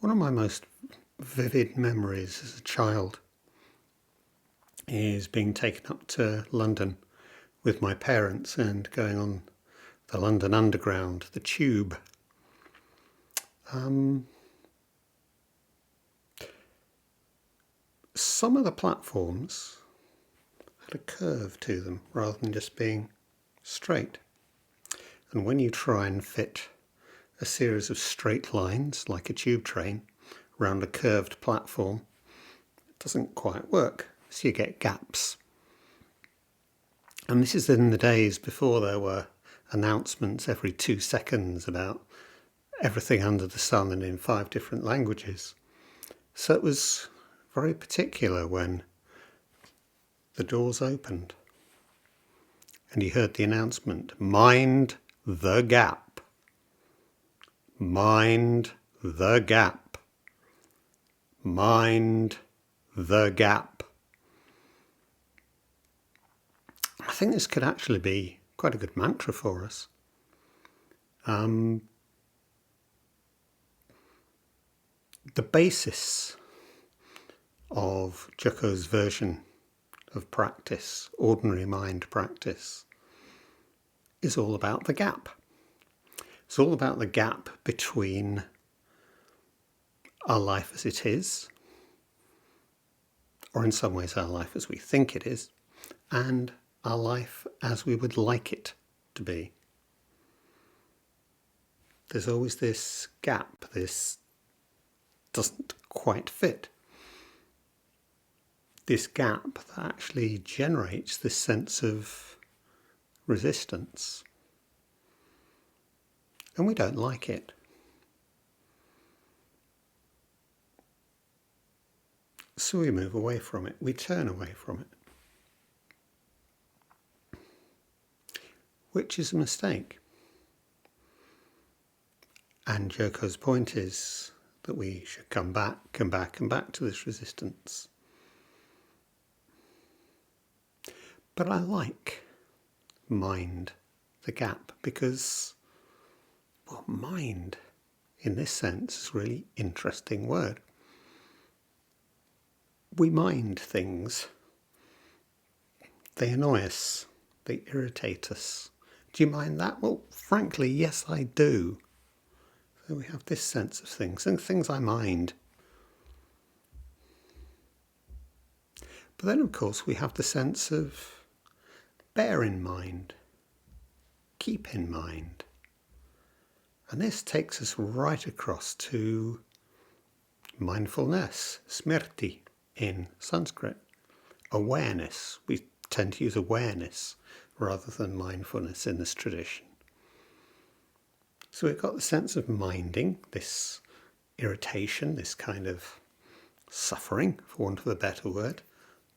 One of my most vivid memories as a child is being taken up to London with my parents and going on the London Underground, the Tube. Some of the platforms had a curve to them rather than just being straight. And when you try and fit a series of straight lines, like a tube train, around a curved platform, it doesn't quite work. So you get gaps. And this is in the days before there were announcements every 2 seconds about everything under the sun and in 5 different languages. So it was very particular when the doors opened and you heard the announcement, "Mind the gap. Mind the gap. Mind the gap." I think this could actually be quite a good mantra for us. The basis of Jocko's version of practice, ordinary mind practice, is all about the gap. It's all about the gap between our life as it is, or in some ways our life as we think it is, and our life as we would like it to be. There's always this gap, this doesn't quite fit. This gap that actually generates this sense of resistance. And we don't like it. So we move away from it, we turn away from it, which is a mistake. And Jocko's point is that we should come back to this resistance. But I like mind the gap because, well, mind in this sense is a really interesting word. We mind things. They annoy us. They irritate us. Do you mind that? Well, frankly, yes, I do. So we have this sense of things, and things I mind. But then, of course, we have the sense of bear in mind, keep in mind. And this takes us right across to mindfulness, smriti in Sanskrit. Awareness. We tend to use awareness rather than mindfulness in this tradition. So we've got the sense of minding, this irritation, this kind of suffering, for want of a better word,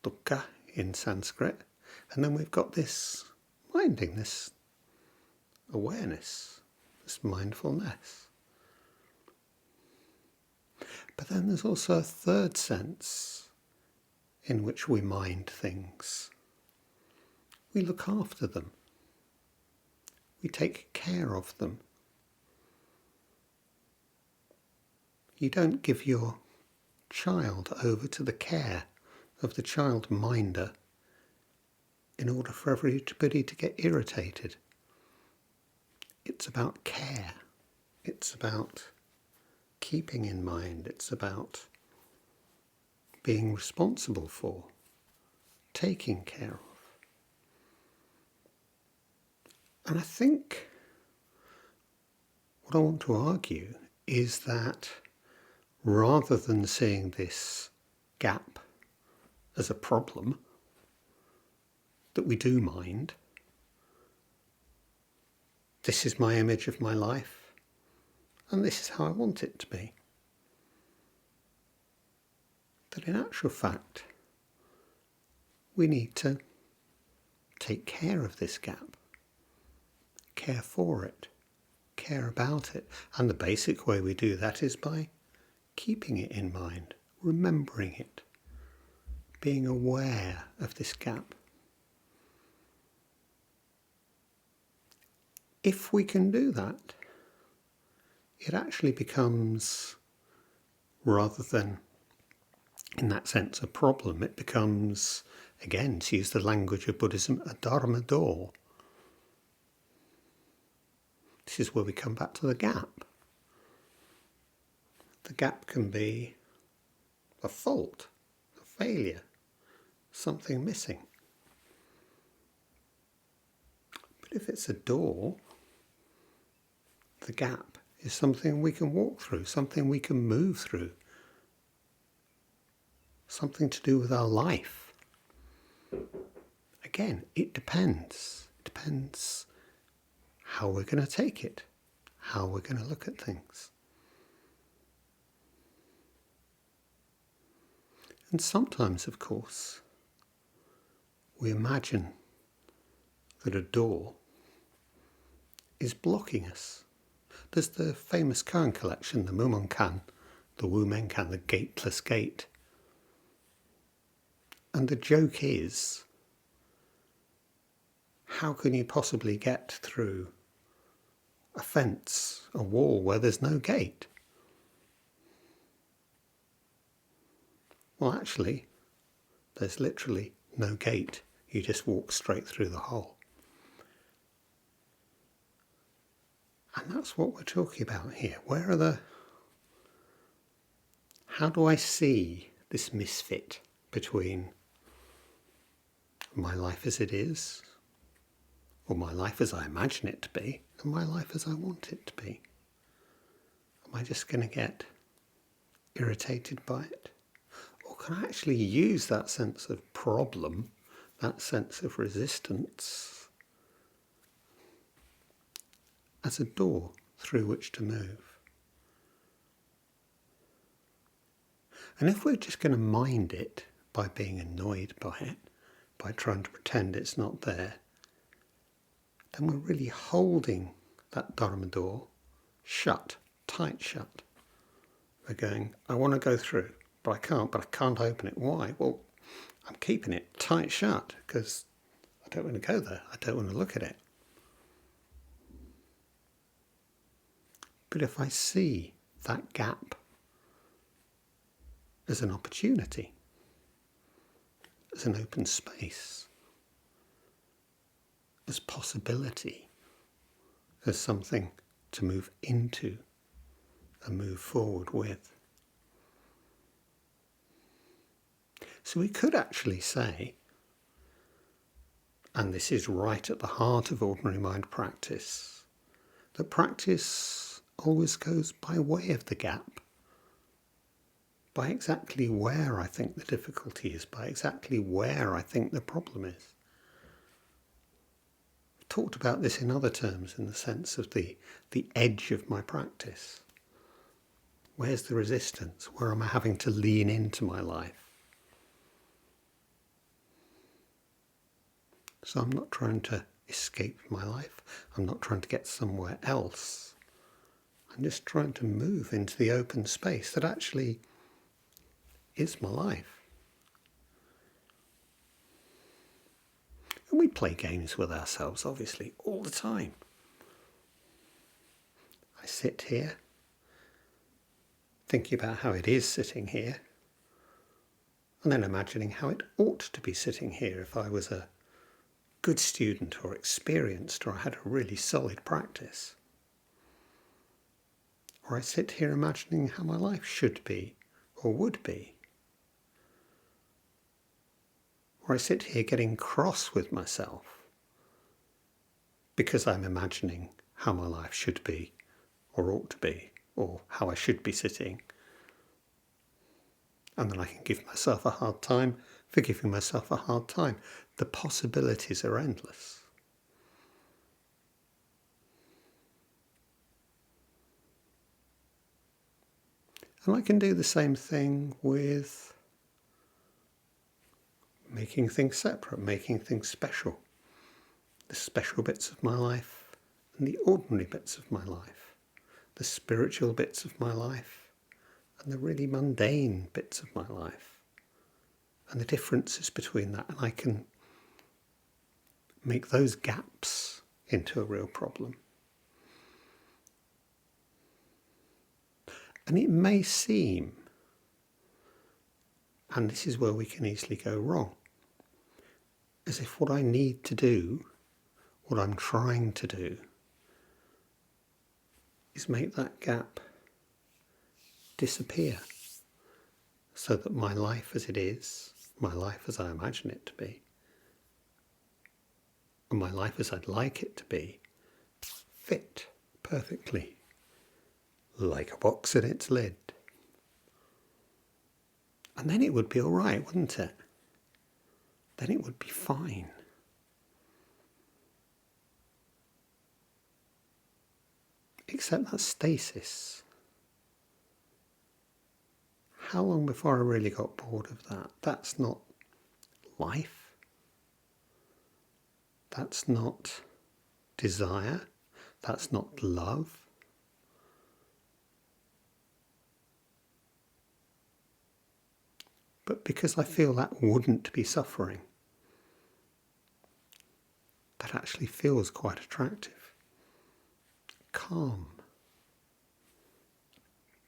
dukkha in Sanskrit. And then we've got this minding, this awareness, this mindfulness. But then there's also a third sense in which we mind things. We look after them. We take care of them. You don't give your child over to the care of the child minder in order for everybody to get irritated. It's about care. It's about keeping in mind. It's about being responsible for, taking care of. And I think what I want to argue is that rather than seeing this gap as a problem that we do mind, this is my image of my life and this is how I want it to be. That in actual fact, we need to take care of this gap, care for it, care about it. And the basic way we do that is by keeping it in mind, remembering it, being aware of this gap. If we can do that, it actually becomes rather than, in that sense, a problem. It becomes, again, to use the language of Buddhism, a dharma door. This is where we come back to the gap. The gap can be a fault, a failure, something missing. But if it's a door, the gap is something we can walk through, something we can move through, something to do with our life. Again, it depends. It depends how we're going to take it, how we're going to look at things. And sometimes, of course, we imagine that a door is blocking us. There's the famous koan collection, the Mumonkan, the Wumenkan, the gateless gate. And the joke is, how can you possibly get through a fence, a wall where there's no gate? Well, actually, there's literally no gate. You just walk straight through the hole. And that's what we're talking about here. How do I see this misfit between my life as it is, or my life as I imagine it to be, and my life as I want it to be? Am I just going to get irritated by it? Or can I actually use that sense of problem, that sense of resistance, as a door through which to move? And if we're just going to mind it by being annoyed by it, by trying to pretend it's not there, then we're really holding that dharma door shut, tight shut. We're going, I want to go through, but I can't open it. Why? Well, I'm keeping it tight shut because I don't want to go there. I don't want to look at it. But if I see that gap as an opportunity, as an open space, as possibility, as something to move into and move forward with. So we could actually say, and this is right at the heart of ordinary mind practice, that practice always goes by way of the gap, by exactly where I think the difficulty is, by exactly where I think the problem is. I've talked about this in other terms, in the sense of the edge of my practice. Where's the resistance? Where am I having to lean into my life? So I'm not trying to escape my life. I'm not trying to get somewhere else. I'm just trying to move into the open space that actually is my life. And we play games with ourselves, obviously, all the time. I sit here, thinking about how it is sitting here, and then imagining how it ought to be sitting here if I was a good student or experienced, or I had a really solid practice. Or I sit here imagining how my life should be or would be. Or I sit here getting cross with myself because I'm imagining how my life should be or ought to be, or how I should be sitting. And then I can give myself a hard time for giving myself a hard time. The possibilities are endless. And I can do the same thing with making things separate, making things special. The special bits of my life and the ordinary bits of my life. The spiritual bits of my life and the really mundane bits of my life. And the differences between that. And I can make those gaps into a real problem. And it may seem And this is where we can easily go wrong. As if what I need to do, what I'm trying to do, is make that gap disappear so that my life as it is, my life as I imagine it to be, and my life as I'd like it to be, fit perfectly like a box in its lid. And then it would be all right, wouldn't it? Then it would be fine. Except that stasis. How long before I really got bored of that? That's not life. That's not desire. That's not love. But because I feel that wouldn't be suffering, that actually feels quite attractive. Calm.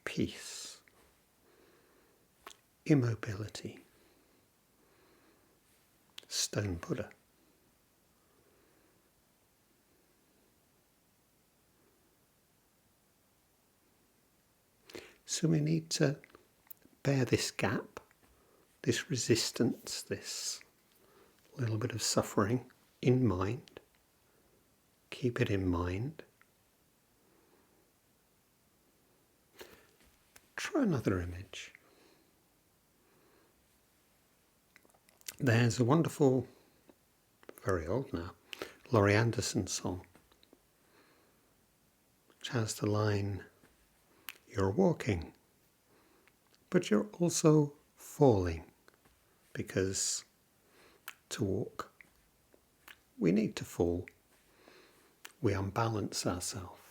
Peace. Immobility. Stone Buddha. So we need to bear this gap, this resistance, this little bit of suffering in mind. Keep it in mind. Try another image. There's a wonderful, very old now, Laurie Anderson song, which has the line, "You're walking, but you're also falling, because to walk, we need to fall. We unbalance ourselves."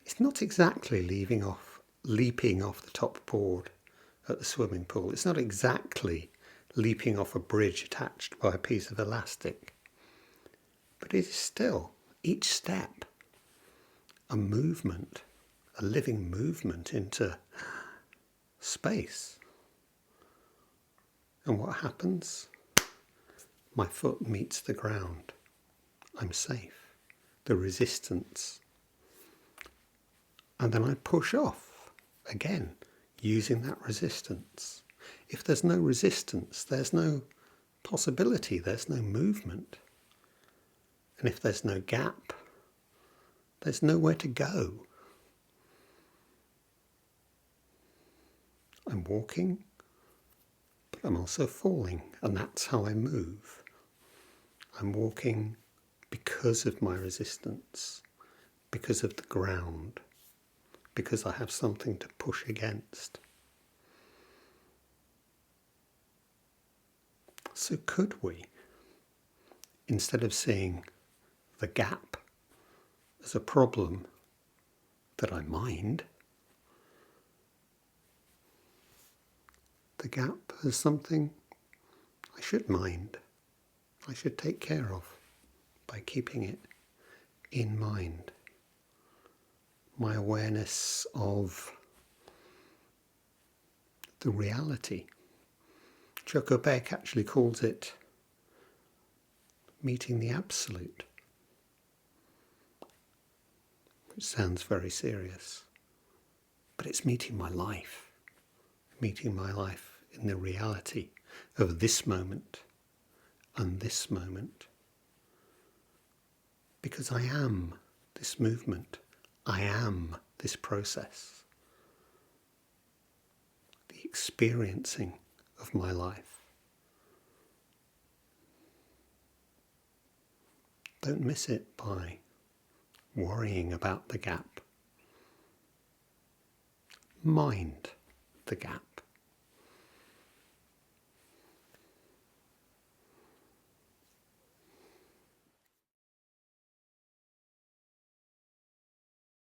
It's not exactly leaping off the top board at the swimming pool. It's not exactly leaping off a bridge attached by a piece of elastic. But it is still, each step, a movement, a living movement into space. And what happens? My foot meets the ground. I'm safe. The resistance. And then I push off again, using that resistance. If there's no resistance, there's no possibility, there's no movement. And if there's no gap, there's nowhere to go. I'm walking, but I'm also falling, and that's how I move. I'm walking because of my resistance, because of the ground, because I have something to push against. So could we, instead of seeing the gap as a problem that I mind, the gap as something I should mind, I should take care of by keeping it in mind. My awareness of the reality. Joko Beck actually calls it meeting the absolute, which sounds very serious, but it's meeting my life in the reality of this moment and this moment, because I am this movement, I am this process, the experiencing of my life. Don't miss it by worrying about the gap. Mind the gap.